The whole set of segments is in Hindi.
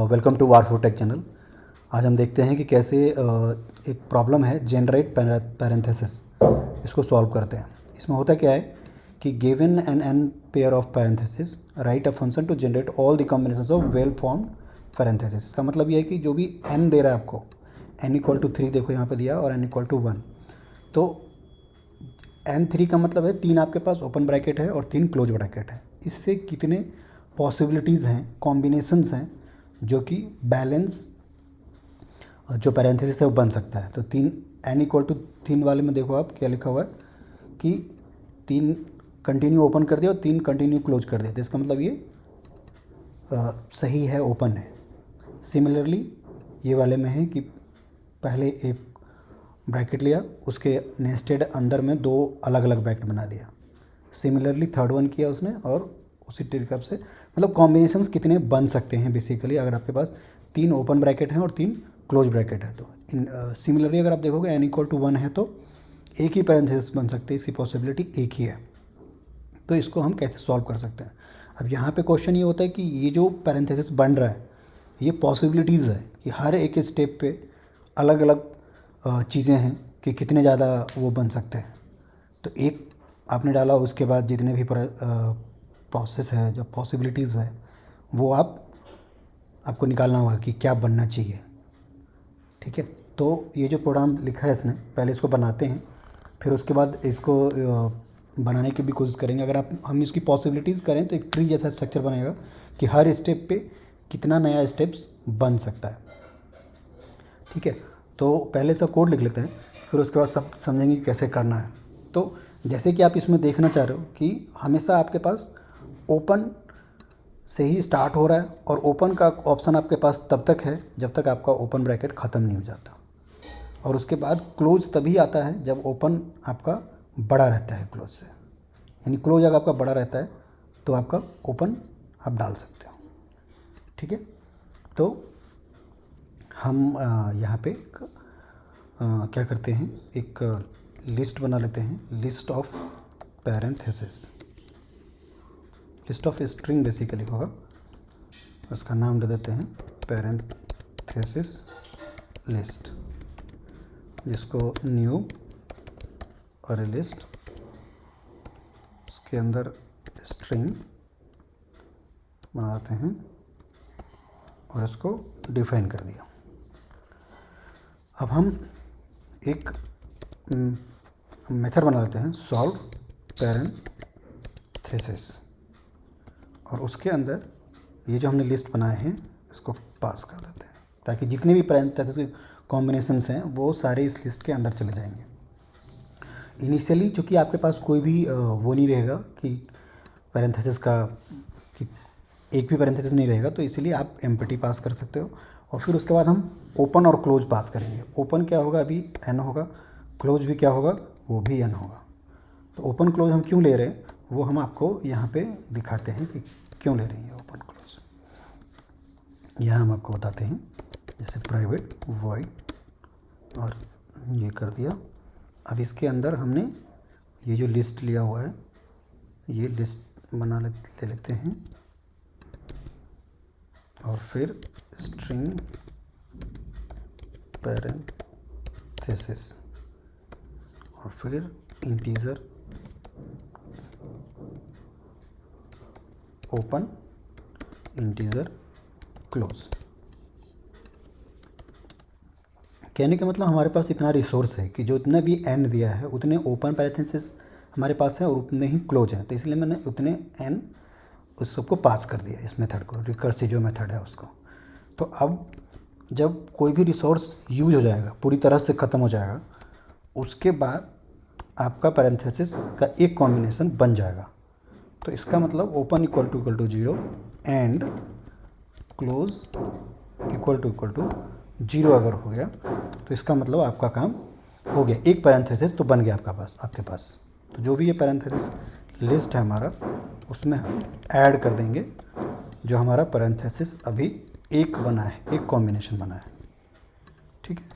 Welcome to War Tech channel. आज हम देखते हैं कि कैसे एक प्रॉब्लम है जनरेट पैरेंथेसिस, इसको सॉल्व करते हैं। इसमें होता क्या है कि given n n pair of parenthesis write a function to generate all the combinations of well formed parenthesis. इसका मतलब ये है कि जो भी n दे रहा है आपको, n=3 देखो यहाँ पे दिया और n=1, तो n3 का मतलब है 3 आपके पास ओपन ब्रैकेट है और 3 क्लोज ब्रैकेट है। इससे कितने पॉसिबिलिटीज़ हैं, कॉम्बिनेशंस हैं जो कि बैलेंस जो पैरेंथेसिस है वो बन सकता है। तो n=3 वाले में देखो आप क्या लिखा हुआ है कि 3 कंटिन्यू ओपन कर दिया और 3 कंटिन्यू क्लोज कर दिया, तो इसका मतलब ये सही है, ओपन है। सिमिलरली ये वाले में है कि पहले एक ब्रैकेट लिया, उसके नेस्टेड अंदर में 2 अलग अलग ब्रैकेट बना दिया। सिमिलरली थर्ड वन किया उसने, और उसी तरीके से मतलब कॉम्बिनेशंस कितने बन सकते हैं बेसिकली, अगर आपके पास 3 ओपन ब्रैकेट हैं और 3 क्लोज ब्रैकेट है। तो सिमिलरली अगर आप देखोगे n=1 है तो एक ही पैरेंथेसिस बन सकते हैं, इसकी पॉसिबिलिटी एक ही है। तो इसको हम कैसे सॉल्व कर सकते हैं। अब यहाँ पे क्वेश्चन ये होता है कि ये जो पैरेंथेसिस बन रहा है ये पॉसिबिलिटीज़ है कि हर एक स्टेप पे अलग अलग चीज़ें हैं कि कितने ज़्यादा वो बन सकते हैं। तो एक आपने डाला, उसके बाद जितने भी प्रोसेस है, जो पॉसिबिलिटीज़ है, वो आपको निकालना होगा कि क्या बनना चाहिए। ठीक है, तो ये जो प्रोग्राम लिखा है इसने, पहले इसको बनाते हैं, फिर उसके बाद इसको बनाने की भी कोशिश करेंगे। अगर हम इसकी पॉसिबिलिटीज़ करें तो एक ट्री जैसा स्ट्रक्चर बनेगा कि हर स्टेप पे कितना नया स्टेप्स बन सकता है। ठीक है, तो पहले इसका कोड लिख लेते हैं, फिर उसके बाद सब समझेंगे कि कैसे करना है। तो जैसे कि आप इसमें देखना चाह रहे हो कि हमेशा आपके पास ओपन से ही स्टार्ट हो रहा है, और ओपन का ऑप्शन आपके पास तब तक है जब तक आपका ओपन ब्रैकेट ख़त्म नहीं हो जाता, और उसके बाद क्लोज तभी आता है जब ओपन आपका बड़ा रहता है क्लोज से। यानी क्लोज अगर आपका बड़ा रहता है तो आपका ओपन आप डाल सकते हो। ठीक है, तो हम यहाँ पे क्या करते हैं, एक लिस्ट बना लेते हैं, list of parenthesis, list of string basically होगा, उसका नाम दे देते हैं पैरेंथेसिस लिस्ट, जिसको न्यू और लिस्ट, उसके अंदर स्ट्रिंग बनाते हैं और इसको डिफाइन कर दिया। अब हम एक मेथड बना लेते हैं सॉल्व पैरेंथेसिस, और उसके अंदर ये जो हमने लिस्ट बनाए हैं इसको पास कर देते हैं, ताकि जितने भी पैरेंथेसिस कॉम्बिनेशंस हैं वो सारे इस लिस्ट के अंदर चले जाएंगे। इनिशियली चूँकि आपके पास कोई भी वो नहीं रहेगा कि पैरेंथेसिस का, कि एक भी पैरेंथेसिस नहीं रहेगा, तो इसीलिए आप एम्प्टी पास कर सकते हो। और फिर उसके बाद हम ओपन और क्लोज पास करेंगे। ओपन क्या होगा, अभी n होगा, क्लोज भी क्या होगा, वो भी n होगा। तो ओपन क्लोज हम क्यों ले रहे हैं वो हम आपको यहाँ पे दिखाते हैं कि क्यों ले रहे हैं ओपन क्लोज। यहाँ हम आपको बताते हैं, जैसे प्राइवेट वॉइड, और ये कर दिया। अब इसके अंदर हमने ये जो लिस्ट लिया हुआ है, ये लिस्ट ले लेते हैं, और फिर स्ट्रिंग पैरेंथेसिस, और फिर इंटीजर ओपन, इंटीजर क्लोज। कहने का मतलब हमारे पास इतना रिसोर्स है कि जो इतना भी n दिया है उतने ओपन पैरेंथेसिस हमारे पास है और उतने ही क्लोज हैं, तो इसलिए मैंने उतने n उस सबको पास कर दिया, इस मेथड को, रिकर्सिव जो मेथड है उसको। तो अब जब कोई भी रिसोर्स यूज हो जाएगा, पूरी तरह से ख़त्म हो जाएगा, उसके बाद आपका पैरेंथेसिस का एक कॉम्बिनेशन बन जाएगा। तो इसका मतलब ओपन == 0 एंड क्लोज == 0 अगर हो गया तो इसका मतलब आपका काम हो गया, एक पैरेंथेसिस तो बन गया आपके पास। तो जो भी ये पैरेंथेसिस लिस्ट है हमारा, उसमें हम ऐड कर देंगे जो हमारा पैरेंथेसिस अभी एक बना है, एक कॉम्बिनेशन बना है। ठीक है,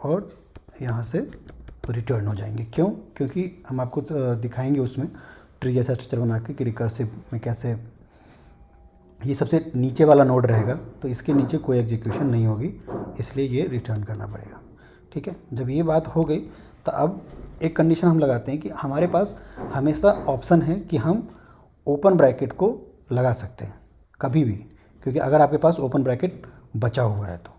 और यहाँ से रिटर्न हो जाएंगे। क्यों? क्योंकि हम आपको दिखाएंगे उसमें ट्री जैसा स्ट्रक्चर बना के कि रिकर्सिव में कैसे ये सबसे नीचे वाला नोड रहेगा, तो इसके नीचे कोई एग्जीक्यूशन नहीं होगी, इसलिए ये रिटर्न करना पड़ेगा। ठीक है, जब ये बात हो गई तो अब एक कंडीशन हम लगाते हैं कि हमारे पास हमेशा ऑप्शन है कि हम ओपन ब्रैकेट को लगा सकते हैं कभी भी, क्योंकि अगर आपके पास ओपन ब्रैकेट बचा हुआ है तो,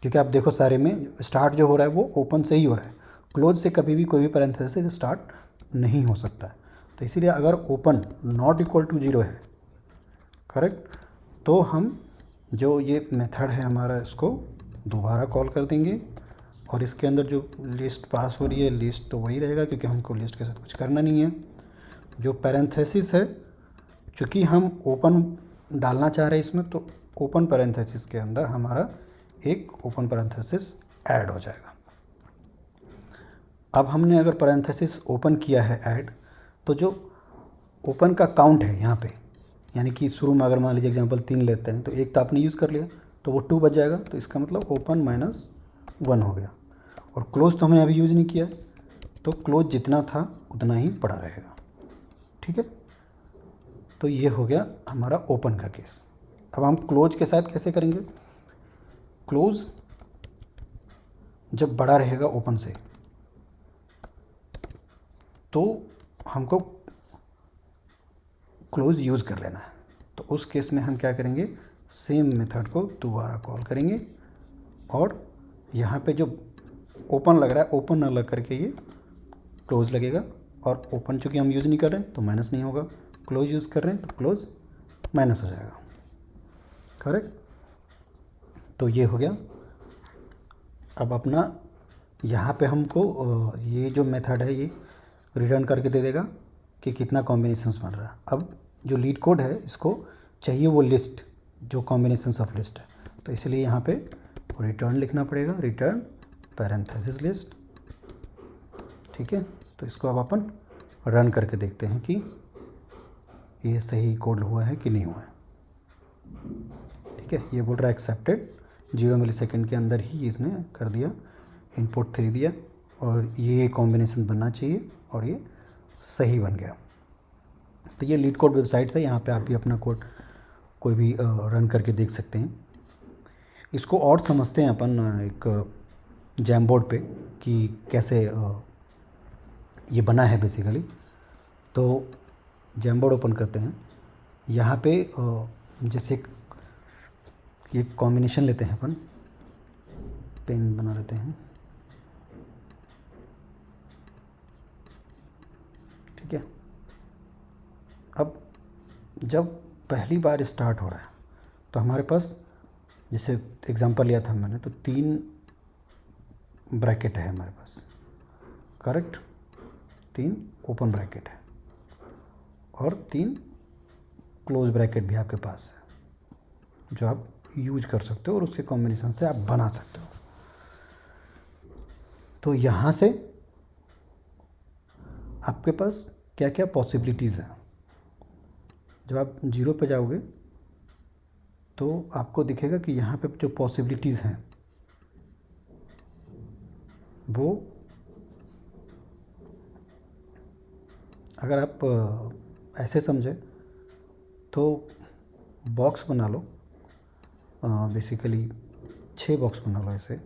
क्योंकि आप देखो सारे में स्टार्ट जो हो रहा है वो ओपन से ही हो रहा है, क्लोज से कभी भी कोई भी पैरेंथेसिस स्टार्ट नहीं हो सकता है। तो इसीलिए अगर ओपन नॉट इक्वल टू 0 है, करेक्ट, तो हम जो ये मेथड है हमारा इसको दोबारा कॉल कर देंगे, और इसके अंदर जो लिस्ट पास हो रही है लिस्ट तो वही रहेगा, क्योंकि हमको लिस्ट के साथ कुछ करना नहीं है। जो पैरेंथेसिस है, चूँकि हम ओपन डालना चाह रहे हैं इसमें, तो ओपन पैरेंथेसिस के अंदर हमारा एक ओपन पैरेंथेसिस ऐड हो जाएगा। अब हमने अगर पैरेंथेसिस ओपन किया है ऐड, तो जो ओपन का काउंट है यहाँ पे, यानी कि शुरू में अगर मान लीजिए एग्जांपल 3 लेते हैं, तो एक तो आपने यूज़ कर लिया तो वो 2 बच जाएगा, तो इसका मतलब ओपन -1 हो गया। और क्लोज तो हमने अभी यूज़ नहीं किया, तो क्लोज जितना था उतना ही पड़ा रहेगा। ठीक है, तो ये हो गया हमारा ओपन का केस। अब हम क्लोज के साथ कैसे करेंगे? क्लोज जब बड़ा रहेगा ओपन से, तो हमको क्लोज यूज़ कर लेना है। तो उस केस में हम क्या करेंगे, सेम मेथड को दोबारा कॉल करेंगे, और यहाँ पे जो ओपन लग रहा है ओपन ना लग करके ये क्लोज लगेगा, और ओपन चूँकि हम यूज़ नहीं कर रहे हैं तो माइनस नहीं होगा, क्लोज यूज़ कर रहे हैं तो क्लोज माइनस हो जाएगा। करेक्ट, तो ये हो गया। अब अपना यहाँ पे हमको ये जो मेथड है ये रिटर्न करके दे देगा कि कितना कॉम्बिनेशंस बन रहा है। अब जो लीड कोड है इसको चाहिए वो लिस्ट, जो कॉम्बिनेशंस ऑफ लिस्ट है, तो इसलिए यहाँ पे रिटर्न लिखना पड़ेगा, रिटर्न पैरेंथेसिस लिस्ट। ठीक है, तो इसको अब अपन रन करके देखते हैं कि ये सही कोड हुआ है कि नहीं हुआ है। ठीक है, ये बोल रहा है एक्सेप्टेड, 0 मिलीसेकंड के अंदर ही इसने कर दिया, इनपुट 3 दिया, और ये कॉम्बिनेशन बनना चाहिए, और ये सही बन गया। तो ये लीड कोड वेबसाइट है, यहाँ पे आप भी अपना कोड कोई भी रन करके देख सकते हैं। इसको और समझते हैं अपन एक जैमबोर्ड पे कि कैसे ये बना है बेसिकली। तो जैमबोर्ड ओपन करते हैं, यहाँ पे जैसे ये कॉम्बिनेशन लेते हैं अपन, पेन बना लेते हैं। ठीक है, अब जब पहली बार स्टार्ट हो रहा है तो हमारे पास, जैसे एग्जांपल लिया था मैंने, तो 3 ब्रैकेट है हमारे पास, करेक्ट, 3 ओपन ब्रैकेट है और 3 क्लोज ब्रैकेट भी आपके पास है, जो आप यूज कर सकते हो और उसके कॉम्बिनेशन से आप बना सकते हो। तो यहाँ से आपके पास क्या क्या पॉसिबिलिटीज़ हैं। जब आप 0 पे जाओगे तो आपको दिखेगा कि यहाँ पे जो पॉसिबिलिटीज़ हैं वो, अगर आप ऐसे समझे तो बॉक्स बना लो, बेसिकली 6 बॉक्स बना लो ऐसे।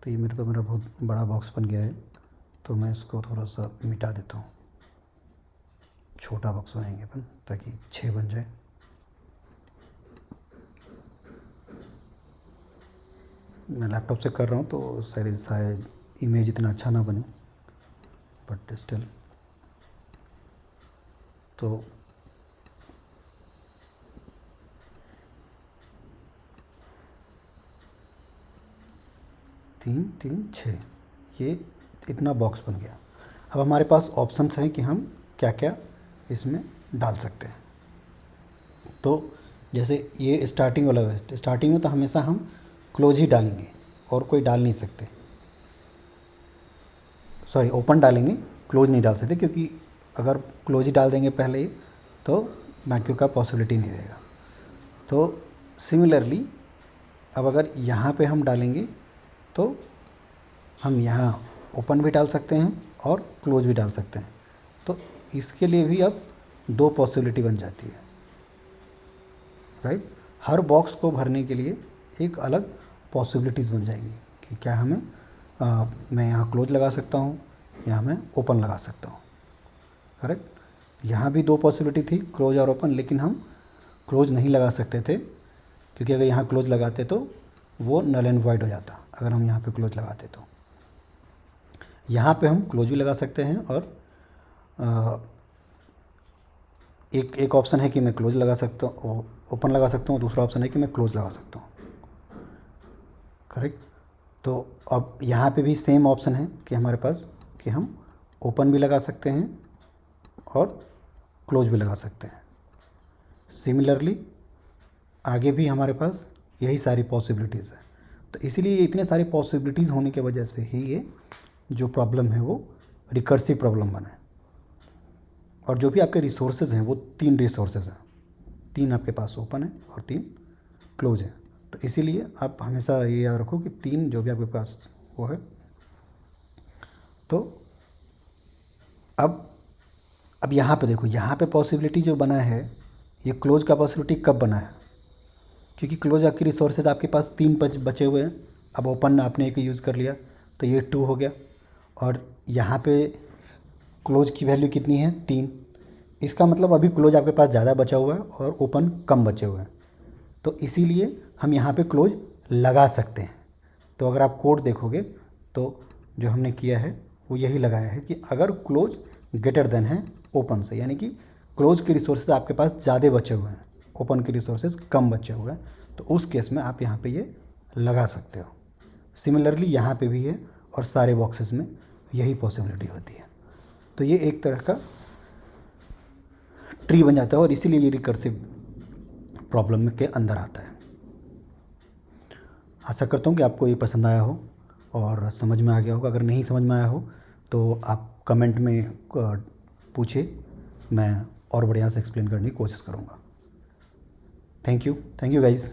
तो ये मेरा बहुत बड़ा बॉक्स बन गया है, तो मैं इसको थोड़ा सा मिटा देता हूँ, छोटा बॉक्स बनाएंगे अपन ताकि 6 बन जाए। मैं लैपटॉप से कर रहा हूँ तो शायद इमेज इतना अच्छा ना बने, बट स्टिल। तो तीन 3 6, ये इतना बॉक्स बन गया। अब हमारे पास ऑप्शंस हैं कि हम क्या क्या इसमें डाल सकते हैं। तो जैसे ये स्टार्टिंग वाला है, स्टार्टिंग में तो हमेशा हम क्लोज ही डालेंगे और कोई डाल नहीं सकते, सॉरी ओपन डालेंगे, क्लोज नहीं डाल सकते, क्योंकि अगर क्लोज ही डाल देंगे पहले ही तो बाकी का पॉसिबिलिटी नहीं रहेगा। तो सिमिलरली अब अगर यहाँ पे हम डालेंगे तो हम यहाँ ओपन भी डाल सकते हैं और क्लोज भी डाल सकते हैं। तो इसके लिए भी अब 2 पॉसिबिलिटी बन जाती है। राइट। हर बॉक्स को भरने के लिए एक अलग पॉसिबिलिटीज़ बन जाएंगी कि क्या हमें मैं यहाँ क्लोज लगा सकता हूँ या मैं ओपन लगा सकता हूँ, करेक्ट। यहाँ भी दो पॉसिबिलिटी थी, क्लोज और ओपन, लेकिन हम क्लोज नहीं लगा सकते थे क्योंकि अगर यहाँ क्लोज लगाते तो वो नल एंड वॉइड हो जाता अगर हम यहाँ पे क्लोज लगाते तो। यहाँ पे हम क्लोज भी लगा सकते हैं और एक ऑप्शन है कि मैं क्लोज लगा सकता हूँ, ओपन लगा सकता हूँ, दूसरा ऑप्शन है कि मैं क्लोज लगा सकता हूँ, करेक्ट। तो अब यहाँ पे भी सेम ऑप्शन है कि हमारे पास कि हम ओपन भी लगा सकते हैं और क्लोज भी लगा सकते हैं। सिमिलरली आगे भी हमारे पास यही सारी पॉसिबिलिटीज़ है। तो इसीलिए इतने सारी पॉसिबिलिटीज़ होने की वजह से ही ये जो प्रॉब्लम है वो रिकर्सिव प्रॉब्लम बना है। और जो भी आपके रिसोर्सेज हैं वो 3 रिसोर्सेज हैं, 3 आपके पास ओपन है और 3 क्लोज है। तो इसीलिए आप हमेशा ये याद रखो कि 3 जो भी आपके पास वो है। तो अब यहाँ पे देखो, यहाँ पे पॉसिबिलिटी जो बना है ये क्लोज का पॉसिबिलिटी कब बना है, क्योंकि क्लोज आपकी रिसोर्सेज आपके पास 3 बचे हुए हैं। अब ओपन आपने एक यूज़ कर लिया तो ये 2 हो गया, और यहाँ पे क्लोज की वैल्यू कितनी है 3। इसका मतलब अभी क्लोज आपके पास ज़्यादा बचा हुआ है और ओपन कम बचे हुए हैं। तो इसीलिए हम यहाँ पे क्लोज लगा सकते हैं। तो अगर आप कोड देखोगे तो जो हमने किया है वो यही लगाया है कि अगर क्लोज ग्रेटर देन है ओपन से, यानी कि क्लोज के रिसोर्सेज आपके पास ज़्यादा बचे हुए हैं, ओपन के रिसोर्सेज कम बचे हुए हैं, तो उस केस में आप यहाँ पे ये लगा सकते हो। सिमिलरली यहाँ पे भी है और सारे बॉक्सेस में यही पॉसिबिलिटी होती है। तो ये एक तरह का ट्री बन जाता है और इसीलिए ये रिकर्सिव प्रॉब्लम के अंदर आता है। आशा करता हूँ कि आपको ये पसंद आया हो और समझ में आ गया होगा। अगर नहीं समझ में आया हो तो आप कमेंट में पूछिए, मैं और बढ़िया से एक्सप्लेन करने की कोशिश करूँगा। Thank you guys.